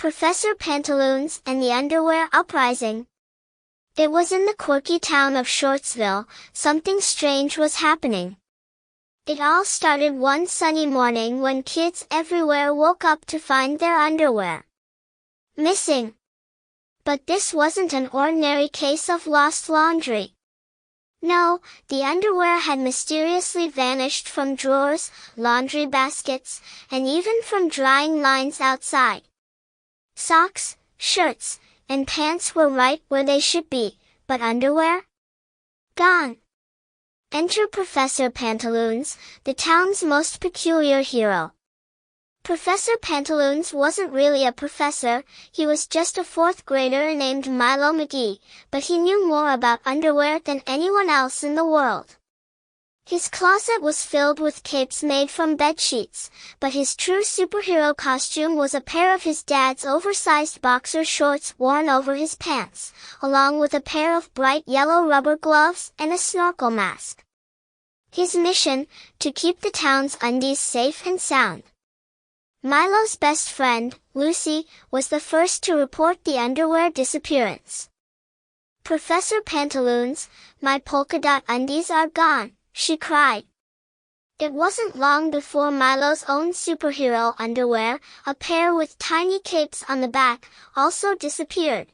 Professor Pantaloons and the Underwear Uprising. It was in the quirky town of Shortsville, something strange was happening. It all started one sunny morning when kids everywhere woke up to find their underwear missing. But this wasn't an ordinary case of lost laundry. No, the underwear had mysteriously vanished from drawers, laundry baskets, and even from drying lines outside. Socks, shirts, and pants were right where they should be, but underwear? Gone. Enter Professor Pantaloons, the town's most peculiar hero. Professor Pantaloons wasn't really a professor, he was just a fourth grader named Milo McGee, but he knew more about underwear than anyone else in the world. His closet was filled with capes made from bedsheets, but his true superhero costume was a pair of his dad's oversized boxer shorts worn over his pants, along with a pair of bright yellow rubber gloves and a snorkel mask. His mission, to keep the town's undies safe and sound. Milo's best friend, Lucy, was the first to report the underwear disappearance. "Professor Pantaloons, my polka dot undies are gone," she cried. It wasn't long before Milo's own superhero underwear, a pair with tiny capes on the back, also disappeared.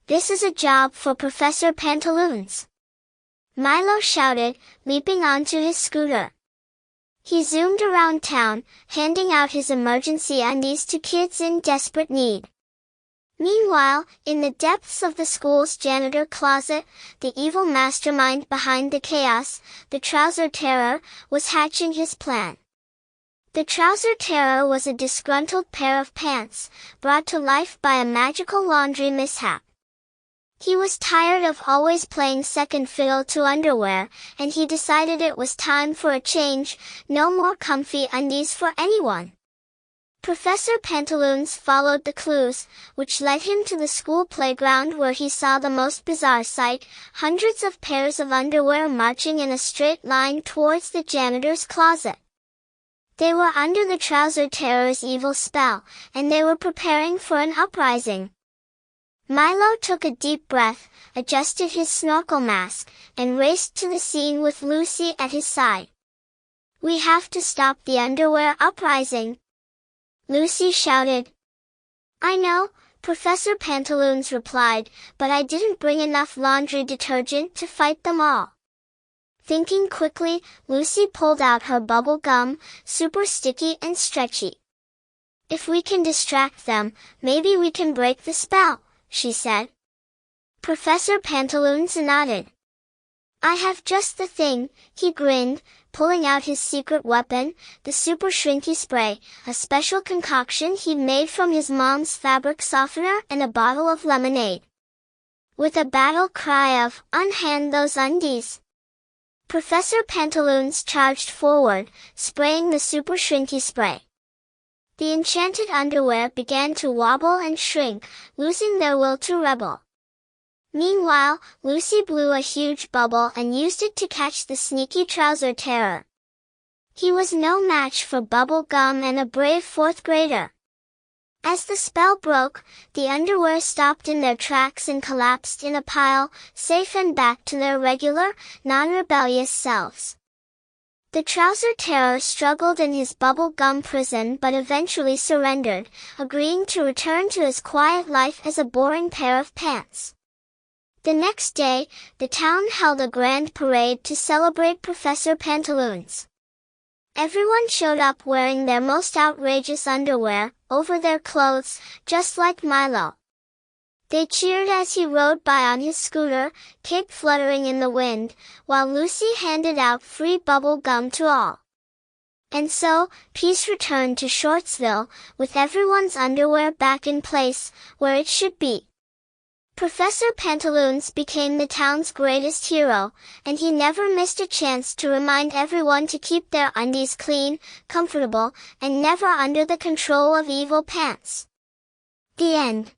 "This is a job for Professor Pantaloons," Milo shouted, leaping onto his scooter. He zoomed around town, handing out his emergency undies to kids in desperate need. Meanwhile, in the depths of the school's janitor closet, the evil mastermind behind the chaos, the Trouser Terror, was hatching his plan. The Trouser Terror was a disgruntled pair of pants, brought to life by a magical laundry mishap. He was tired of always playing second fiddle to underwear, and he decided it was time for a change, no more comfy undies for anyone. Professor Pantaloons followed the clues, which led him to the school playground where he saw the most bizarre sight, hundreds of pairs of underwear marching in a straight line towards the janitor's closet. They were under the Trouser Terror's evil spell, and they were preparing for an uprising. Milo took a deep breath, adjusted his snorkel mask, and raced to the scene with Lucy at his side. "We have to stop the underwear uprising," Lucy shouted. "I know," Professor Pantaloons replied, "but I didn't bring enough laundry detergent to fight them all." Thinking quickly, Lucy pulled out her bubble gum, super sticky and stretchy. "If we can distract them, maybe we can break the spell," she said. Professor Pantaloons nodded. "I have just the thing," he grinned, pulling out his secret weapon, the super shrinky spray, a special concoction he'd made from his mom's fabric softener and a bottle of lemonade. With a battle cry of, "Unhand those undies!" Professor Pantaloons charged forward, spraying the super shrinky spray. The enchanted underwear began to wobble and shrink, losing their will to rebel. Meanwhile, Lucy blew a huge bubble and used it to catch the sneaky Trouser Terror. He was no match for bubble gum and a brave fourth grader. As the spell broke, the underwear stopped in their tracks and collapsed in a pile, safe and back to their regular, non-rebellious selves. The Trouser Terror struggled in his bubble gum prison but eventually surrendered, agreeing to return to his quiet life as a boring pair of pants. The next day, the town held a grand parade to celebrate Professor Pantaloons. Everyone showed up wearing their most outrageous underwear over their clothes, just like Milo. They cheered as he rode by on his scooter, cape fluttering in the wind, while Lucy handed out free bubble gum to all. And so, peace returned to Shortsville, with everyone's underwear back in place, where it should be. Professor Pantaloons became the town's greatest hero, and he never missed a chance to remind everyone to keep their undies clean, comfortable, and never under the control of evil pants. The end.